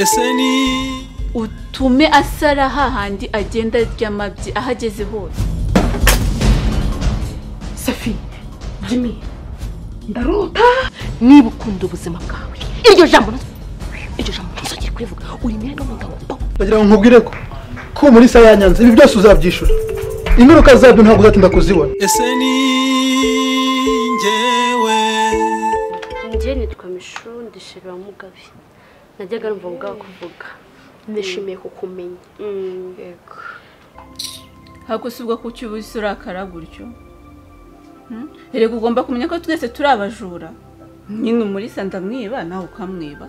Eseni utume asara hahandi agenda ry'amabyi ahageze hose. Safina, Jimmy, ndarota niba ukunda ubuzima bwawe. Iryo jambo ntuzongere kwivuga. Uri mwene w'umugabo. Ndagira ngo nkubwire ko Umurisa yanyanze ibi byose uzabyishura. Ingaruka zabyo ntabwo uzatinda kuzibona. Eseninjyewe Njye nitwa Mishu ndishira Mugabe. Najyaga numva kuvuga. Nishimiye kukumenya. Yego. Hakusubwa ku cyubuzi urakara gutyo. Erega ugomba kumenya ko twese turi abajura. Nyine Umurisa ndamwiba nawe ukamwiba.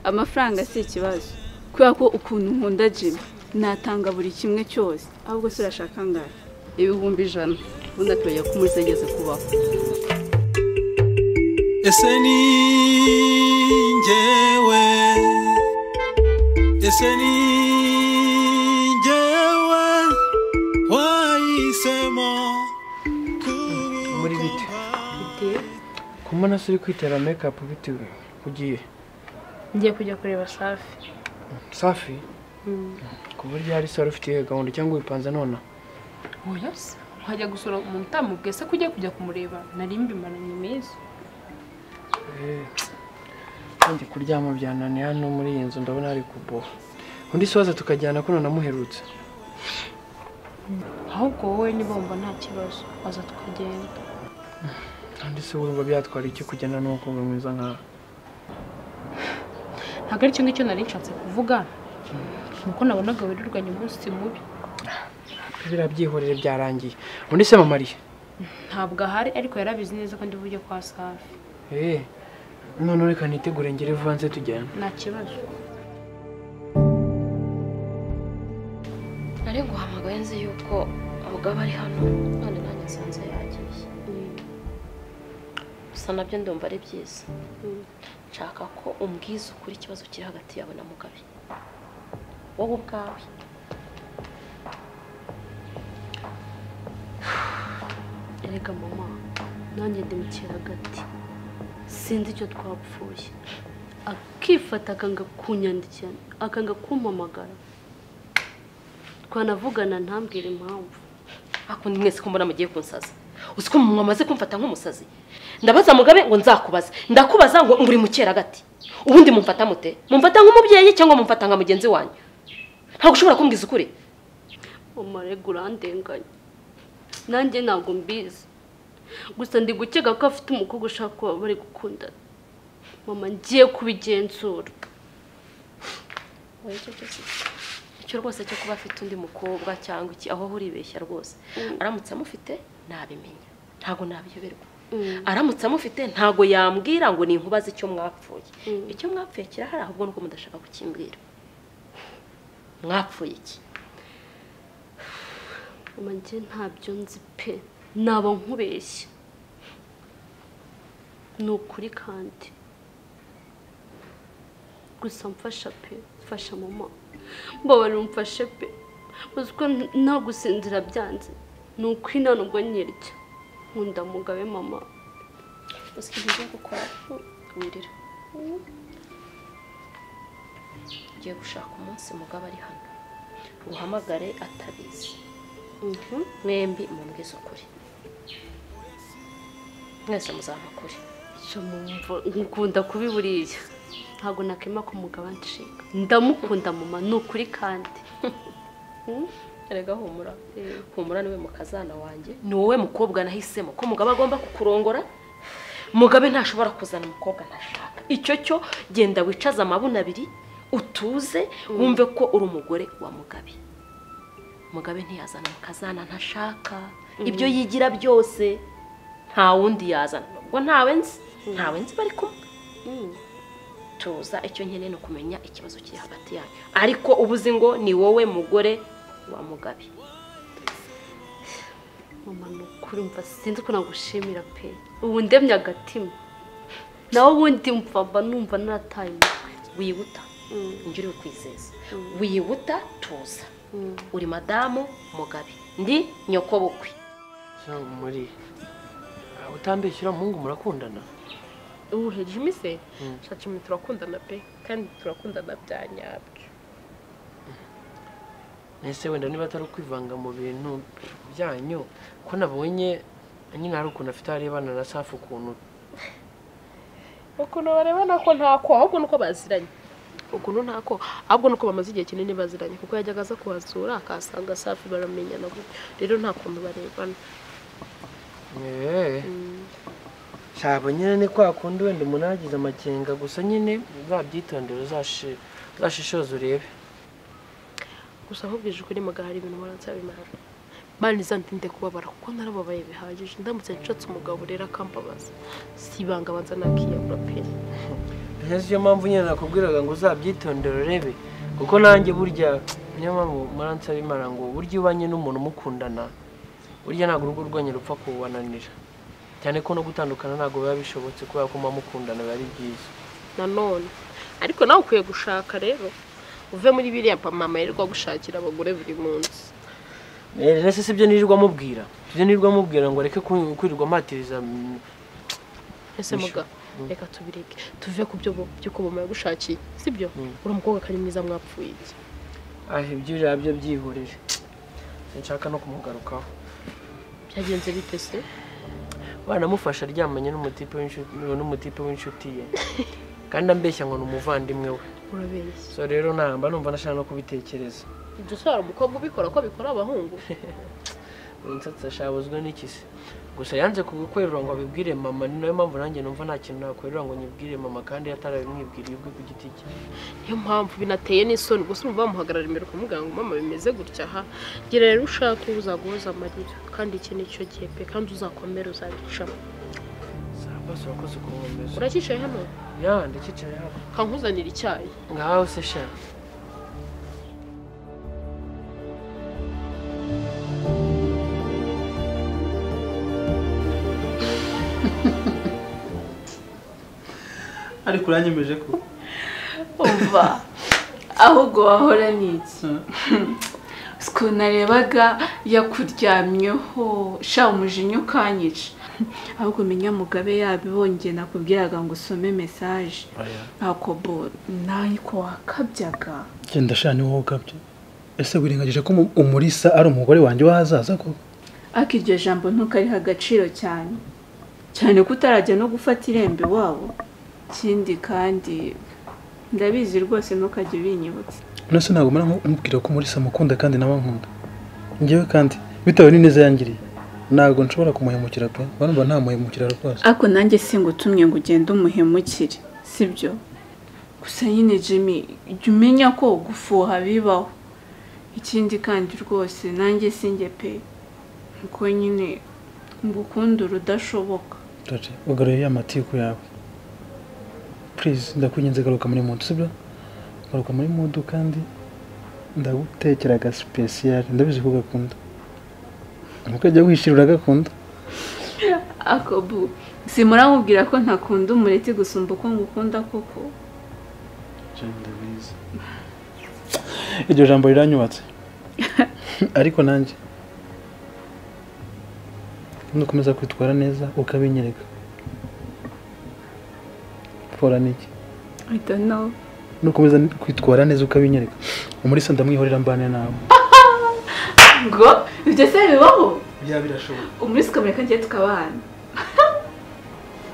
Amafaranga si ikibazo. Kubera ko ukuntu nkunda Jimmy natanga buri kimwe cyose. Ahubwo se urashaka ngahe? 100,000. Ubundi atuye ko Umurisa ageze kubaho. Eseninjyewe Eseninjyewe wahisemo muri bite kumana suri kwitera make up bite ugiye Ngiye kujya kureba Safi. Safi ku buryo hari sari ufite gahunda cyangwa wipanze nona Oya se, wajya gusura umuntu utamubwiye se kujya kumureba. Nari mbimaranye meza. Ndi kuryama byananiye hano muri iyi nzu ndabona ari kubo. Undi soza tukajyana kuno namuherutse. Ahubwo wowe niba wumva nta kibazo, waza tukagenda. Undi se urumva byatwara iki kugenda n'umukobwa mwiza nka Ntabwo ari cyo ngicyo nari nshatse kuvuga. Nuko nabonaga wirirwanye umunsi mubi. Birabyihorere byarangiye. Undi se Mama Mariya Ntabwo ahari ariko yarabizi neza ko ndi bujye kwa Safi. none reka nitegure ngire vanze tujyana. Nta kibazo. Nari guhamagaye nzi yuko Mugabe ari hano none nanjye nsanze yagiye. Gusa nabyo ndumva ari byiza. Nshaka ko umbwiza ukuri ikibazo kiri hagati yawe na Mugabe. Wowe ubwawe. Erega mama, nanjye ndi mukiragati. Sinzi icyo twapfuye. Akifata akanga kunyandikira, akanga kumpamagara. Twanavugana ntambwire impamvu. Akundi mwese ko mbona mugiye kunsaza. Usiko mwamaze kumfata nk'umusazi. Ndabaza Mugabe ngo nzakubaza. Ndakubaza ngo nguri mukera gati. Ubundi mumfata mute? Mumfata nk'umubyeyi cyangwa mumfata nka mugenzi wanyu? Ntabwo ushobora kumbwiza ukuri. Mama regura ndenganya. Nanjye ntabwo mbizi. Gusa ndi gukeka ko afite umukobwa ushaka kuba bari gukundana. Mama ngiye kubigenzura. Icyo rwose cyo kuba afite undi mukobwa cyangwa iki aho uribeshya rwose. Aramutse amufite nabimenya. Ntago nabiyoberwa. Aramutse amufite ntago yambwira ngo ni inkubaza icyo mwapfuye. Icyo mwapfuye kirahari ahubwo nuko mudashaka kukimbwira. Mwapfuye iki? Mama ngiye ntabyo nzi pe. Naba nkubeshya. Nukuri kandi. Gusa mfasha pe. Fasha mama. Mbabara umfashe pe. Uziko nta gusinzira byanze. Nukwina nubwo nyirya. Nkunda Mugabe mama. Usiki ngiye gukora wirira. Ngiye gushaka umunsi Mugabe ari hano. Uhamagare atabizi. Mwembi mumbwiza ukuri. Mwese muzamakuri. Cyo mumva nkukunda kubiburiye. Ntago nakema ko Mugabe nshinga. Ndamukunda mama nukuri kandi. Erega humura. Humura niwe mukazana wanjye. Ni wowe mukobwa nahisemo ko Mugabe agomba kukurongora. Mugabe ntashobora kuzana umukobwa ntashaka. Icyo cyo genda wicaza amabuna abiri utuze wumve ko uri umugore wa Mugabe. Mugabe ntiyazana mukazana ntashaka. Ibyo yigira byose nta wundi yazana. Ngo ntawe nzi bari kumwe. Tuza icyo nkeneye no kumenya ikibazo kiri hagati yanyu. Ariko ubuzi ngo ni wowe mugore wa Mugabe. Mama nukuri mva sinzi ko nagushimira pe. Ubu ndemye agatima. Nawe ubundi mva numva narataye umutwe. Wibuta. Njuri ukwizeza. Wibuta tuza. Uri madamu Mugabe. Ndi nyoko bukwe. Sawa muri utambeshyira mungu murakundana. uhe Jimmy se Jimmy turakundana pe kandi turakundana bya nyabyo. Ese wenda niba atari kwivanga mu bintu byanyu ko nabonye nyine hari ukuntu afite arebana na Safi ukuntu barebana ko ntako ahubwo nuko baziranye ukuntu ntako ahubwo nuko bamaze igihe kinini baziranye kuko yajyaga aza kuhasura akasanga Safi baramenyana gutyo rero nta kuntu barebana. Shabo nyine ni kwa kundi wenda umuntu yagize amakenga gusa nyine uzabyitondera uzashishoza urebe. Gusa ahubwije kuri magahari ibintu baransabimara bani zantinde kubabara kuko narababaye bihagije ndamutse ncatse umugabo rero akambabaza sibanga banza nakiyabura pe. Niyo mpamvu nyine nakubwiraga ngo uzabyitondera urebe kuko nanjye burya niyo mpamvu maransabimara ngo burya ubanye n'umuntu mukundana burya ntabwo urugo rwanyu rupfa kubananira cyane ko no gutandukana ntabwo biba bishobotse kubera ko mukundana biba ari byiza nanone ariko nawe ukwiye gushaka rero uve muri biriya mama yirirwa gushakira abagore buri munsi. Nese sibyo nirirwa mubwira ngo reke kwirirwa matiriza. Ese muga reka tubireke tuve ku byo ko mama yagushakiye sibyo uri umukobwa kari mwiza mwapfuye iki ibyo byabyo byihurije sinshaka no kumugarukaho. Byagenze bite se? Banamufasha aryamanye n'umutipe w'inshuti ye kandi ambeshya ngo n'umuvandimwe we. Urabeshya. So rero namba numva nashaka no kubitekereza. Ibyo sara umukobwa ubikora ko bikora abahungu. Insatsa shabuzwe n'ikisi. Gusa yanze kugukwerura ngo abibwire mama ni nayo mpamvu nanjye numva nta kintu nakwerura ngo nyibwire mama kandi yatarabimwibwiriye ubwe ku giti cye. Niyo mpamvu binateye n'isoni gusa umva bamuhagarara imbere kumuganga ngo mama bimeze gutya aha. Gira rero ushaka uzaguhoza amarira kandi iki nicyo gihe pe kandi uzakomera uzabicamo. Bose wakoze kumwemeza. Urakicaye hano? Ya ndakicaye hano. Kankuzanira icyayi. Ngaho se sha. ariko uranyemeje ko umva ahubwo wahora n'iki siko narebaga yakuryamyeho sha umujinya ukanyica ahubwo menya Mugabe yabibonye nakubwiraga ngo usome message ntakobo nayiko wakabyaga genda shani wowe ukabye. Ese wirengagije ko Umurisa ari umugore wanjye wahazaza ko akiryo jambo ntukari agaciro cyane kutarajya no gufata irembe wabo kindi kandi ndabizi rwose ntukajye binyibutse. Nase ntabwo mara nkubwira ko Umurisa mukunda kandi nawe nkunda ngewe kandi bitawe n'ineza yangiriye ntabwo nshobora kumuhemukira pe barumva nta muhemukira rwose. Ako nanjye singutumye ngo ugende umuhemukire sibyo gusa nyine Jimmy jya umenya ko gufuha bibaho ikindi kandi rwose nanjye sinjye pe uko nyine ngukunda urudashoboka. Tati ugaruye amatiku yawe please ndakwinginze garuka muri mood sibyo garuka muri mood kandi ndagutekeraga special ndabizi ko gakunda ukajya wishirura gakunda. Akobu simuramubwira ko ntakunda umureti gusumba uko ngukunda koko. Ndabizi iryo jambo riranyubatse ariko nanjye nukomeza kwitwara neza ukabinyereka fora niki I don't know. Nukomeza kwitwara neza ukabinyereka Umurisa ndamwihorera mbane nawe ngo ibyo se bibaho bya birashoboka Umurisa kamera ngiye tukabana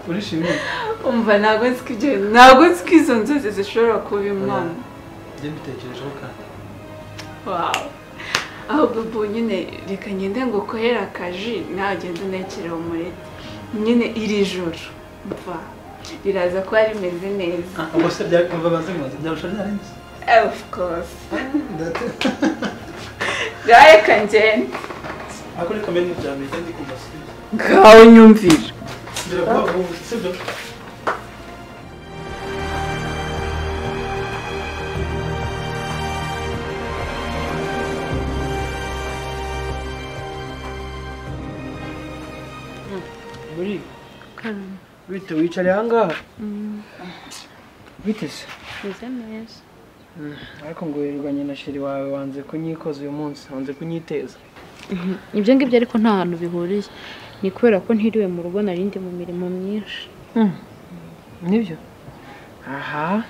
urishimye umva ntabwo nzi izo nzozi zishobora kuba impamo njye mbitekerejeho kandi wow ahubwo ubu nyine reka ngende ngo kohera akaji nagenda unekera umureti nyine iri joro mva riraza ko ari meze neza. Ubwo se byakumva bazimaze byarusha nyarenze Of course. Gaye kanjeni. Akuri komeni byame kandi kumbasi. Gaho nyumvira. Ndira babo sibyo. Muri bite wicare hangaha bite se Bize neza. ariko ngo wirwanye na sheri wawe wanze kunyikoza uyu munsi wanze kunyiteza. Ibyo ngibyo ariko nta hantu bihuriye ni kubera ko ntiriwe mu rugo narindi mu mirimo myinshi. nibyo aha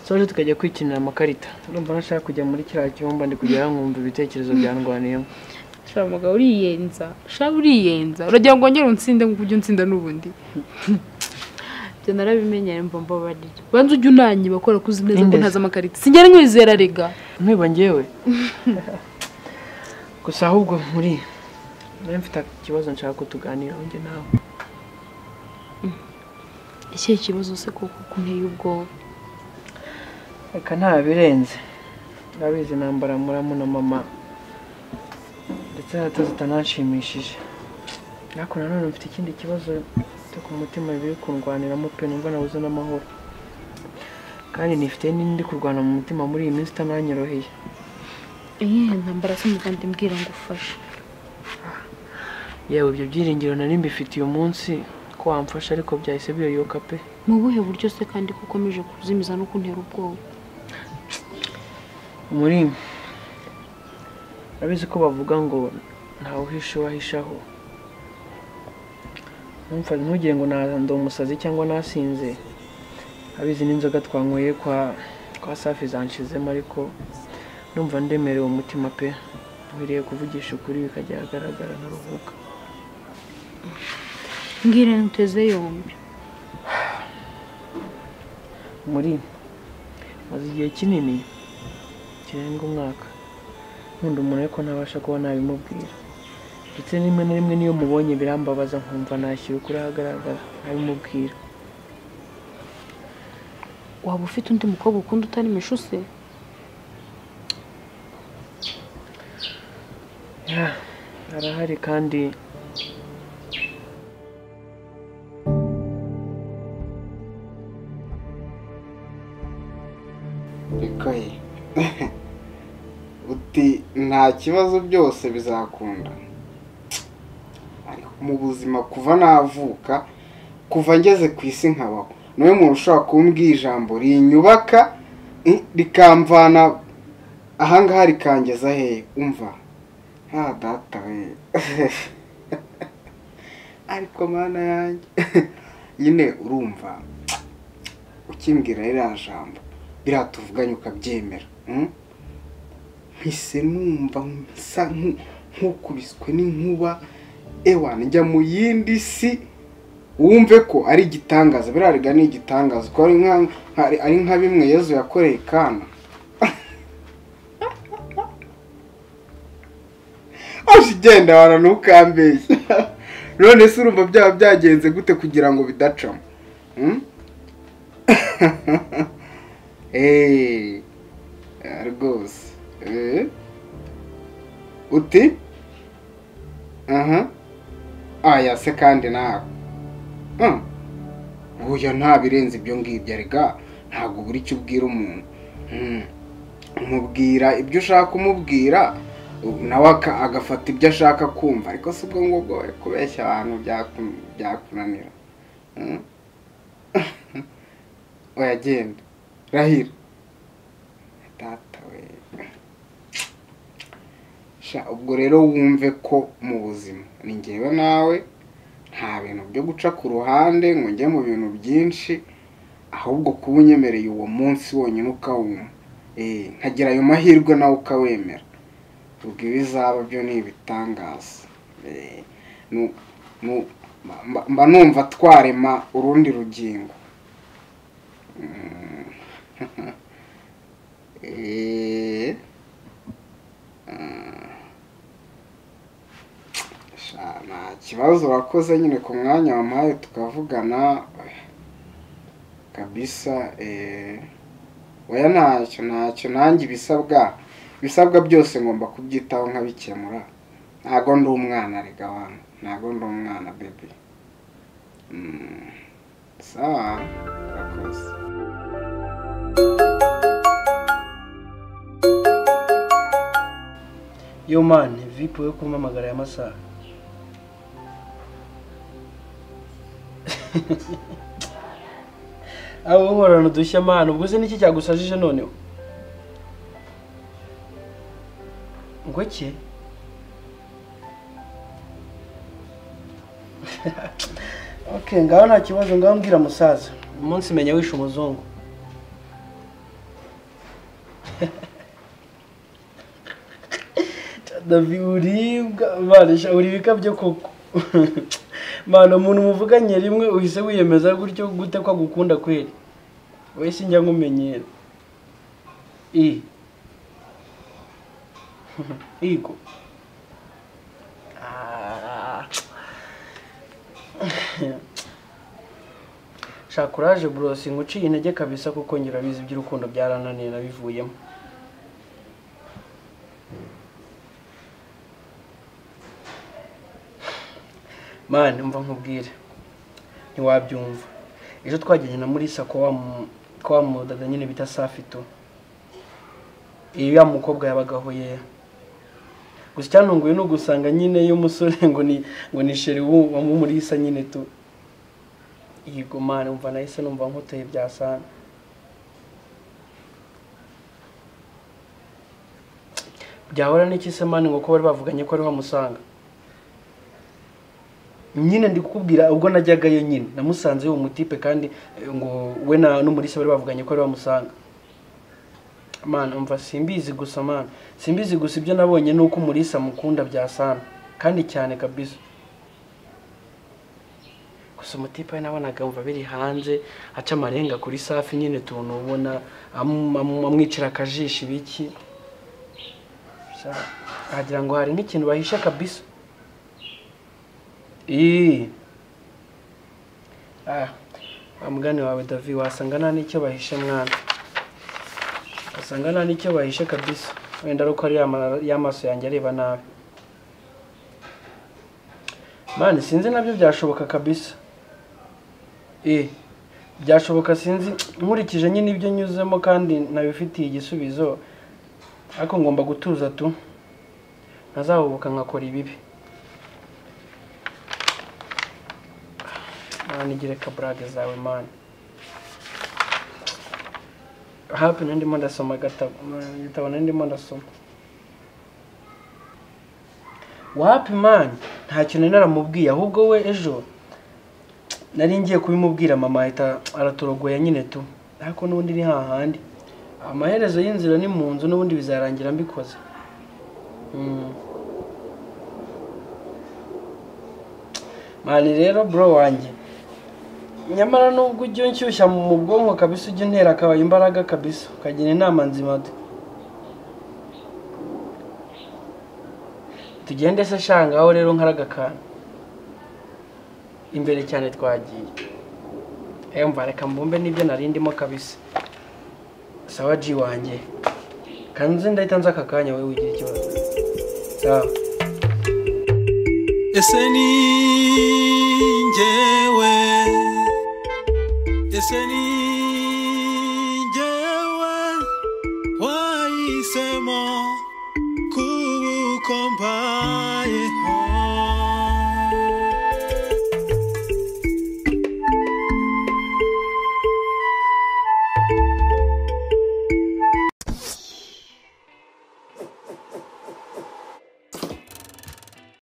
soje tukajya kwikinira amakarita urumva nashaka kujya muri kiriya cyumba ndi kugera nkumva ibitekerezo byandwaniyemo Shamuga uriyenza uragira ngo ngere unsinde ngo ujye unsinda n'ubundi byo narabimenyere mva mbabarira banze ujye unanyi bakora kuzi neza ko ntaza amakarita singere nkwizera rega mwiba ngewe gusa ahubwo muri mfite ikibazo nshaka ko tuganira njye nawe iki kibazo se koko kunteye ubwoba reka nta birenze ndabizi nambara muramu na mama ndetse hatazitanashimishije ariko nanone mfite ikindi kibazo cyo ku mutima biri kundwaniramo pe numva nabuze n'amahoro kandi nifite n'indi kurwana mu mutima muri iyi minsi itananyoroheye ntambara se mugande mbwira ngo ufashe yewe ibyo byiringiro nari mbifitiye umunsi ko wamfasha ariko byahise biyoyoka pe mu buhe buryo se kandi ko ukomeje kuzimiza no kuntera ubwoba muri abizi ko bavuga ngo ntawe uhisha wahishaho numva ntugire ngo ndi umusazi cyangwa nasinze abizi n'inzoga twanyweye kwa safi zanshizemo ariko numva ndemerewe umutima pe nkwiriye kuvugisha ukuri bikajya ahagaragara nkaruhuka mbwira ntuteze yombi muri maze igihe kinini kirenga umwaka nkunda umuntu ariko ntabasha kuba nabimubwira ndetse rimwe na rimwe niyo mubonye birambabaza nkumva nashyira ukuri ahagaragara nabimubwira waba ufite undi mukobwa ukunda utari mishu se arahari kandi bikoye uti nta kibazo byose bizakunda mu buzima kuva navuka kuva ngeze ku isi nkabaho niwe muntu ushobora kumbwira ijambo rinyubaka rikamvana ahangaha rikangeza hehe umva data we ariko mana yanjye nyine urumva ukimbwira ririya jambo biratuvuganye ukabyemera mpise numva nsa nk'ukubiswe n'inkuba ewa njya mu yindi si wumve ko ari igitangaza birarega ni igitangaza ko ari nka bimwe Yezu yakoreye Kana genda wana ntukambeshye none se urumva byaba byagenze gute kugira ngo bidacamo rwose uti aya se kandi nawe uya nta birenze ibyo ngibyo arega ntabwo buri icyo ubwira umuntu umubwira ibyo ushaka kumubwira nawe agafata ibyo ashaka kumva ariko si ubwo ngubwo kubeshya abantu byakunanira oya genda rahira data we ubwo rero wumve ko mu buzima ni njyewe nawe nta bintu byo guca ku ruhande ngo njye mu bintu byinshi ahubwo kuba unyemereye uwo munsi wonyine ukawumva nkagira ayo mahirwe nawe ukawemera ubwo ibizaba byo ni ibitangaza mba numva twarema urundi rugingo nta kibazo urakoze nyine ku mwanya wampaye tukavugana kabisa oya ntacyo nanjye ibisabwa byose ngomba kubyitaho nkabikemura ntago ndi umwana rega wangu ntago ndi umwana bebe sawa urakoze yo mani vipi we kumpamagara y'amasaha abo uhorana udushya mani ubwo se niki cyagusajije noneho ngo ki okay ngaho nta kibazo ngaho mbwira musaza umunsi menya wishe umuzungu. Davi uribwa barisha uribika byo koko. Mana umuntu muvuganye rimwe uhise wiyemeza gutyo gute kwa gukunda kweli. Wese njya ngumenyera. Iko. Shakuraje bro singuciye intege kabisa kuko nyirabizi by'urukundo byarananiye nabivuyemo. Man umva nkubwire ntiwabyumva ejo twageze na Umurisa kwa mudada nyine bita Safito iyo mukobwa yabagaho ye gusa cyantunguye no gusanga nyine y'umusore ngo ni sheri wa Umurisa nyine tu yego man umva nahise numva nkoteye byasana byahora n'iki se man ngo ko bari bavuganye ko ari bamusanga nyine ndikubwira ubwo najyagayo nyine namusanze uwo mutipe kandi ngo we na n'Umurisa bari bavuganye ko ari bamusanga man umva simbizi gusa man simbizi gusa ibyo nabonye nuko Umurisa mukunda byasana kandi cyane kabisa gusa umutipe nabonaga umva biri hanze aca amarenga kuri Safi nyine tuntu ubona amwicira akajisho ibiki agira ngo hari nk'ikintu bahisha kabisa amugani wawe Davi wasanga nta n'icyo bahishe mwana wasanga nta n'icyo bahishe kabisa wenda ruko ari y'amaso yanjye areba nabi mani sinzi nabyo byashoboka kabisa byashoboka sinzi nkurikije nyine ibyo nyuzemo kandi nabifitiye igisubizo ariko ngomba gutuza tu ntazahubuka nkakora ibibi nigire kabrage zawe man hapi ndimo ndasoma gatabo ndimo ndasoma wapi man nta kintu naramubwiye ahubwo we ejo nari ngiye kubimubwira mama ahita aratorogoya nyine tu ariko n'ubundi ni hahandi amaherezo y'inzira ni mu nzu n'ubundi bizarangira mbikoze mani rero bro wanjye nyamara nubwo ujya nshyushya mu bwonko kabisa ujya untera akabaye imbaraga kabisa ukagira inama nzima tugende se shanga aho rero nkaragakana imbere cyane twagiye mva reka mbumbe n'ibyo narindimo kabisa sawa ji wanjye kanze ndahita nza aka kanya wowe wigira ikibazo sawa Eseninjyewe wahisemo kubukompa